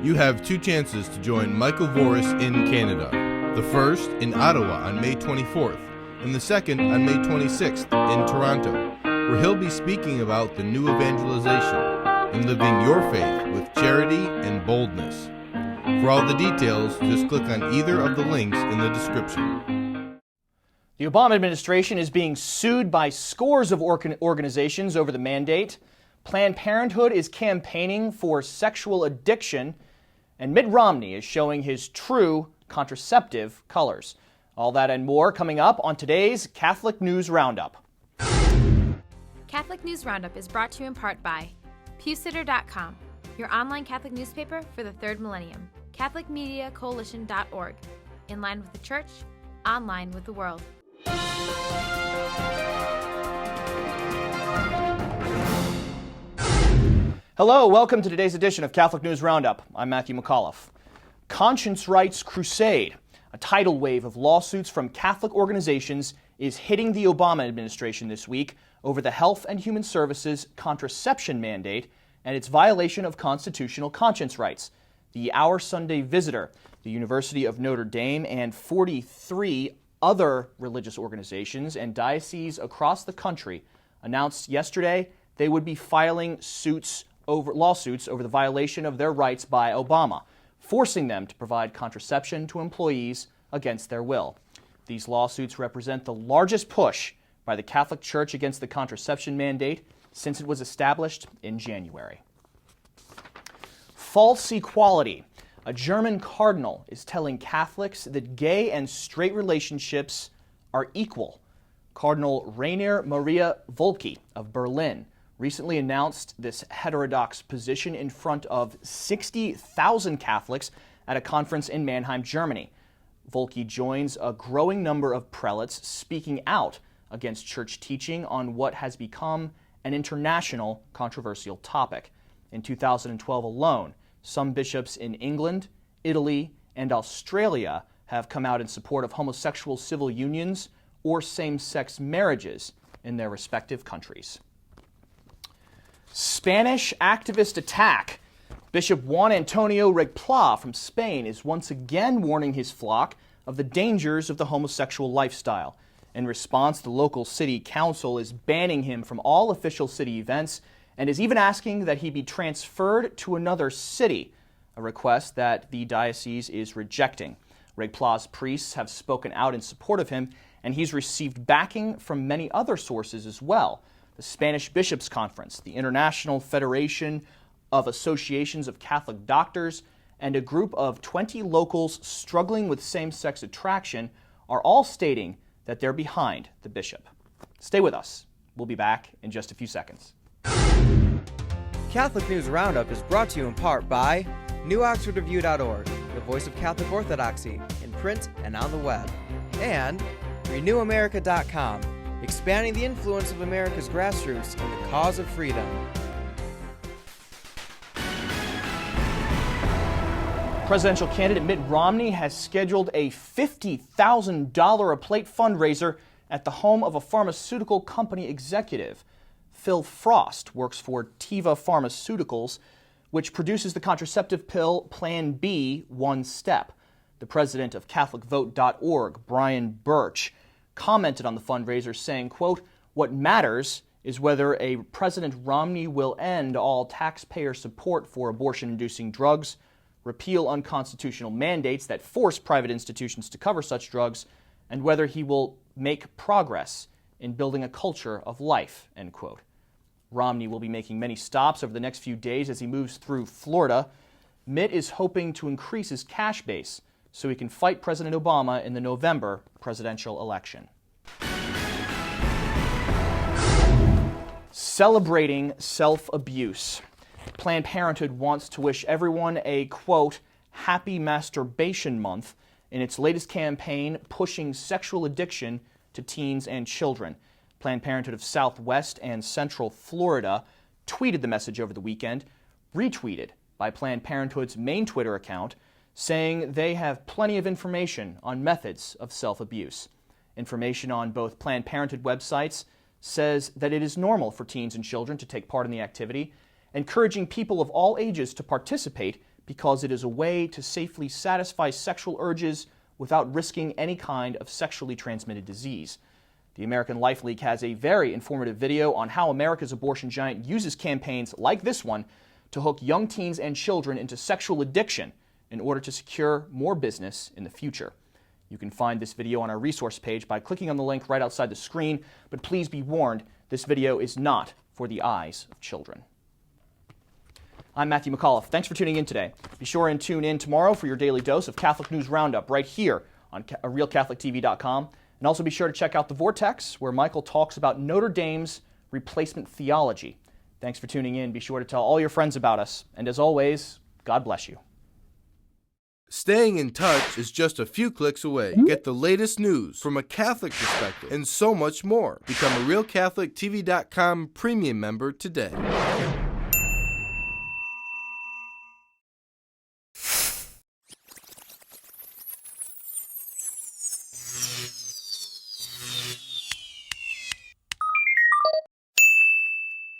You have two chances to join Michael Voris in Canada. The first in Ottawa on May 24th, and the second on May 26th in Toronto, where he'll be speaking about the new evangelization and living your faith with charity and boldness. For all the details, just click on either of the links in the description. The Obama administration is being sued by scores of organizations over the mandate. Planned Parenthood is campaigning for sexual addiction, and Mitt Romney is showing his true contraceptive colors. All that and more coming up on today's Catholic News Roundup. Catholic News Roundup is brought to you in part by PewSitter.com, your online Catholic newspaper for the third millennium. CatholicMediaCoalition.org, in line with the Church, online with the world. Hello, welcome to today's edition of Catholic News Roundup. I'm Matthew McAuliffe. Conscience Rights Crusade, a tidal wave of lawsuits from Catholic organizations, is hitting the Obama administration this week over the Health and Human Services contraception mandate and its violation of constitutional conscience rights. The Our Sunday Visitor, the University of Notre Dame, and 43 other religious organizations and dioceses across the country announced yesterday they would be filing lawsuits over the violation of their rights by Obama, forcing them to provide contraception to employees against their will. These lawsuits represent the largest push by the Catholic Church against the contraception mandate since it was established in January. False equality. A German cardinal is telling Catholics that gay and straight relationships are equal. Cardinal Rainer Maria Volke of Berlin recently announced this heterodox position in front of 60,000 Catholics at a conference in Mannheim, Germany. Volke joins a growing number of prelates speaking out against church teaching on what has become an international controversial topic. In 2012 alone, some bishops in England, Italy, and Australia have come out in support of homosexual civil unions or same-sex marriages in their respective countries. Spanish activist attack. Bishop Juan Antonio Regpla from Spain is once again warning his flock of the dangers of the homosexual lifestyle. In response, the local city council is banning him from all official city events and is even asking that he be transferred to another city, a request that the diocese is rejecting. Regpla's priests have spoken out in support of him, and he's received backing from many other sources as well. The Spanish Bishops' Conference, the International Federation of Associations of Catholic Doctors, and a group of 20 locals struggling with same-sex attraction are all stating that they're behind the bishop. Stay with us. We'll be back in just a few seconds. Catholic News Roundup is brought to you in part by NewOxfordReview.org, the voice of Catholic Orthodoxy, in print and on the web, and RenewAmerica.com, expanding the influence of America's grassroots in the cause of freedom. Presidential candidate Mitt Romney has scheduled a $50,000 a plate fundraiser at the home of a pharmaceutical company executive. Phil Frost works for Teva Pharmaceuticals, which produces the contraceptive pill Plan B One Step. The president of CatholicVote.org, Brian Birch, commented on the fundraiser saying, quote, "What matters is whether a President Romney will end all taxpayer support for abortion-inducing drugs, repeal unconstitutional mandates that force private institutions to cover such drugs, and whether he will make progress in building a culture of life," end quote. Romney will be making many stops over the next few days as he moves through Florida. Mitt is hoping to increase his cash base so he can fight President Obama in the November presidential election. Celebrating self-abuse. Planned Parenthood wants to wish everyone a, quote, happy masturbation month in its latest campaign pushing sexual addiction to teens and children. Planned Parenthood of Southwest and Central Florida tweeted the message over the weekend, retweeted by Planned Parenthood's main Twitter account, saying they have plenty of information on methods of self-abuse. Information on both Planned Parenthood websites says that it is normal for teens and children to take part in the activity, encouraging people of all ages to participate because it is a way to safely satisfy sexual urges without risking any kind of sexually transmitted disease. The American Life League has a very informative video on how America's abortion giant uses campaigns like this one to hook young teens and children into sexual addiction in order to secure more business in the future. You can find this video on our resource page by clicking on the link right outside the screen, but please be warned, this video is not for the eyes of children. I'm Matthew McAuliffe. Thanks for tuning in today. Be sure and tune in tomorrow for your daily dose of Catholic News Roundup right here on RealCatholicTV.com. And also be sure to check out The Vortex, where Michael talks about Notre Dame's replacement theology. Thanks for tuning in. Be sure to tell all your friends about us. And as always, God bless you. Staying in touch is just a few clicks away. Get the latest news from a Catholic perspective and so much more. Become a RealCatholicTV.com premium member today.